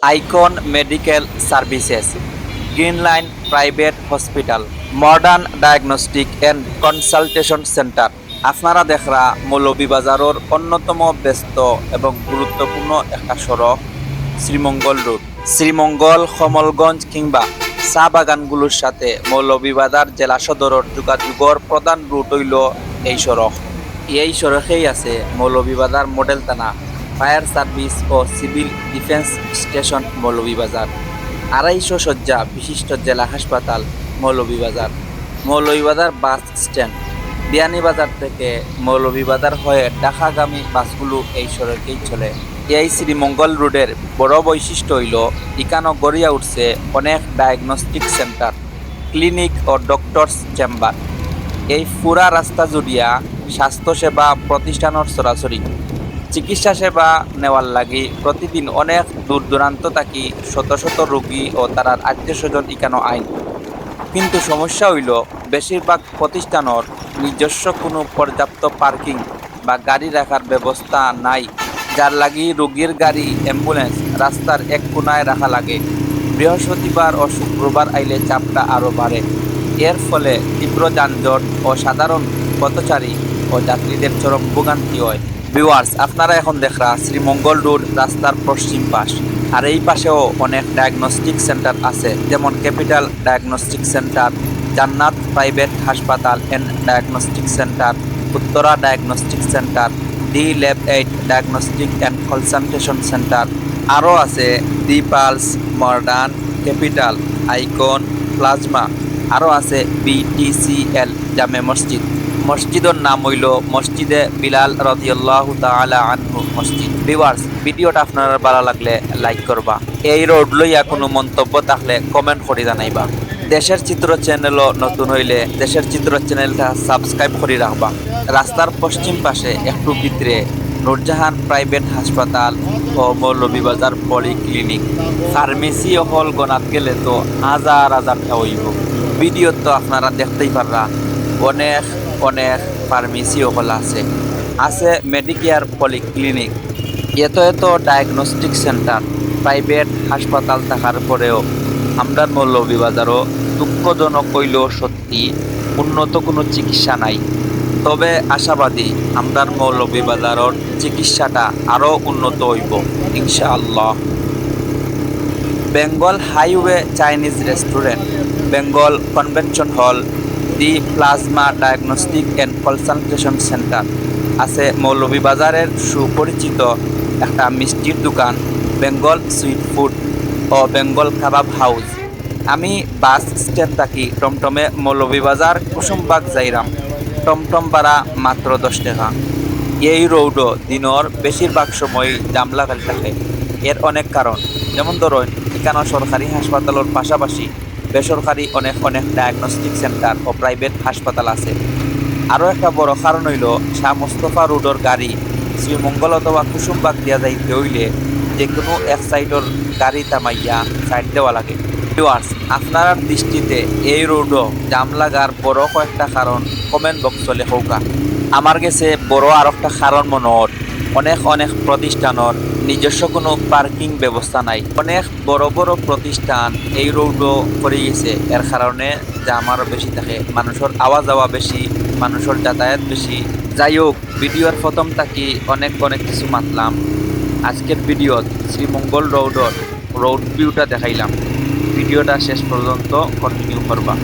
Icon medical services, green line private hospital, modern diagnostic and Consultation centre. আপনারা দেখরা মৌলভীবাজারের অন্যতম ব্যস্ত এবং গুরুত্বপূর্ণ একটা সড়ক শ্রীমঙ্গল রোড। শ্রীমঙ্গল, কমলগঞ্জ কিংবা চা বাগানগুলোর সাথে মৌলভীবাজার জেলা সদরের যোগাযোগের প্রধান রুট হইল এই সড়ক। এই সড়কেই আছে মৌলভীবাজার মডেল থানা, ফায়ার সার্ভিস ও সিভিল ডিফেন্স স্টেশন মৌলভীবাজার, 250 শয্যা বিশিষ্ট জেলা হাসপাতাল মৌলভীবাজার, মৌলভীবাজার বাস স্ট্যান্ড। বিয়ানীবাজার থেকে মৌলভীবাজার হয়ে ঢাকাগামী বাসগুলো এই সড়কেই চলে। এই শ্রীমঙ্গল রোডের বড় বৈশিষ্ট্য হইল ইকানো গড়িয়া উঠছে অনেক ডায়াগনস্টিক সেন্টার, ক্লিনিক ও ডক্টরস চেম্বার। এই পুরা রাস্তা জুড়িয়া স্বাস্থ্যসেবা প্রতিষ্ঠানের সরাসরি চিকিৎসা সেবা নেওয়ার লাগি প্রতিদিন অনেক দূর দূরান্ত থাকি শত শত রোগী ও তার আত্মীয় স্বজন ইকানো আইন। কিন্তু সমস্যা হইল বেশিরভাগ প্রতিষ্ঠানের নিজস্ব কোনো পর্যাপ্ত পার্কিং বা গাড়ি রাখার ব্যবস্থা নাই, যার লাগি রোগীর গাড়ি অ্যাম্বুলেন্স রাস্তার এক কোনায় রাখা লাগে। বৃহস্পতিবার ও শুক্রবার আইলে চাপটা আরও বাড়ে। এর ফলে তীব্র যানজট ও সাধারণ পথচারী ও যাত্রীদের চরম ভোগান্তি হয়। ভিউয়ার্স, আপনারা এখন দেখরা শ্রীমঙ্গল রোড রাস্তার পশ্চিম পাশ, আর এই পাশেও অনেক ডায়াগনস্টিক সেন্টার আছে, যেমন Capital Diagnostic Centre, Jannat Private হাসপাতাল and Diagnostic Centre, Uttara Diagnostic Centre, D Lab 8 Diagnostic and Consultation Centre. আরও আছে the Pulse, Modern, Capital, Icon, Plasma. আরও আছে বিটিসিএল জামে মসজিদ। মসজিদের নাম হইল মসজিদে বিলাল রাদিয়াল্লাহু তাআলা আনহু মসজিদ। ভিউয়ার্স, ভিডিওটা আপনার ভালো লাগলে লাইক করবা। এই রোড লইয়া কোনো মন্তব্য থাকলে কমেন্ট করে জানাইবা। দেশের চিত্র চ্যানেলও নতুন হইলে দেশের চিত্র চ্যানেলটা সাবস্ক্রাইব করে রাখবা। রাস্তার পশ্চিম পাশে একটু ভিতরে নূরজাহান প্রাইভেট হাসপাতাল ও মৌলভীবাজার পলিক্লিনিক, ফার্মেসি ও হল গনাত গেলে তো হাজার হাজারটা হইব। ভিডিও তো আপনারা দেখতেই পাররা অনেক অনেক ফার্মেসি হল আছে মেডিকেয়ার পলিক্লিনিক, এত ডায়াগনস্টিক সেন্টার, প্রাইভেট হাসপাতাল থাকার পরেও আমরা মৌলভীবাজারও দুঃখজনক হইলেও সত্যি উন্নত কোনো চিকিৎসা নাই। তবে আশাবাদী আমরা মৌলভীবাজারের চিকিৎসাটা আরও উন্নত হইব ইনশাআল্লাহ। Bengal highway Chinese restaurant, Bengal convention hall, the plasma diagnostic and Consultation centre আছে মৌলভীবাজারের সুপরিচিত একটা মিষ্টির দোকান বেঙ্গল সুইট ফুড ও বেঙ্গল কাবাব হাউস। আমি বাস স্ট্যান্ড থাকি টমটমে মৌলভীবাজার কুসুমবাগ যাইরাম, টমটম ভাড়া মাত্র 10 টাকা। এই রোডও দিনের বেশিরভাগ সময় জাম লাগাল থাকে। এর অনেক কারণ, যেমন ধরুন এখানে সরকারি হাসপাতালের পাশাপাশি বেসরকারি অনেক ডায়াগনস্টিক সেন্টার ও প্রাইভেট হাসপাতাল আছে। আরও একটা বড় কারণ হইল শাহ মোস্তফা রোডের গাড়ি শ্রীমঙ্গল অথবা কুসুমবাগ দিয়া যাইতে হইলে যে কোনো এক সাইডের গাড়ি থামাইয়া সাইড দেওয়া লাগে। ভিউয়ার্স, আপনার দৃষ্টিতে এই রোডও জাম লাগার বড় কয়েকটা কারণ কমেন্ট বক্সে লেখৌকা। আমার কাছে বড় আর একটা কারণ মনে হয় অনেক প্রতিষ্ঠানের নিজস্ব কোনো পার্কিং ব্যবস্থা নাই। অনেক বড় প্রতিষ্ঠান এই রোডও করে গেছে, এর কারণে জাম আরও বেশি থাকে, মানুষের আওয়া যাওয়া বেশি, মানুষের যাতায়াত বেশি। যাই হোক, ভিডিওর প্রথম থাকি অনেক কিছু মাতলাম। আজকের ভিডিওত শ্রীমঙ্গল রোডের রোড ভিউটা দেখাইলাম। ভিডিওটা শেষ পর্যন্ত কন্টিনিউ করবা।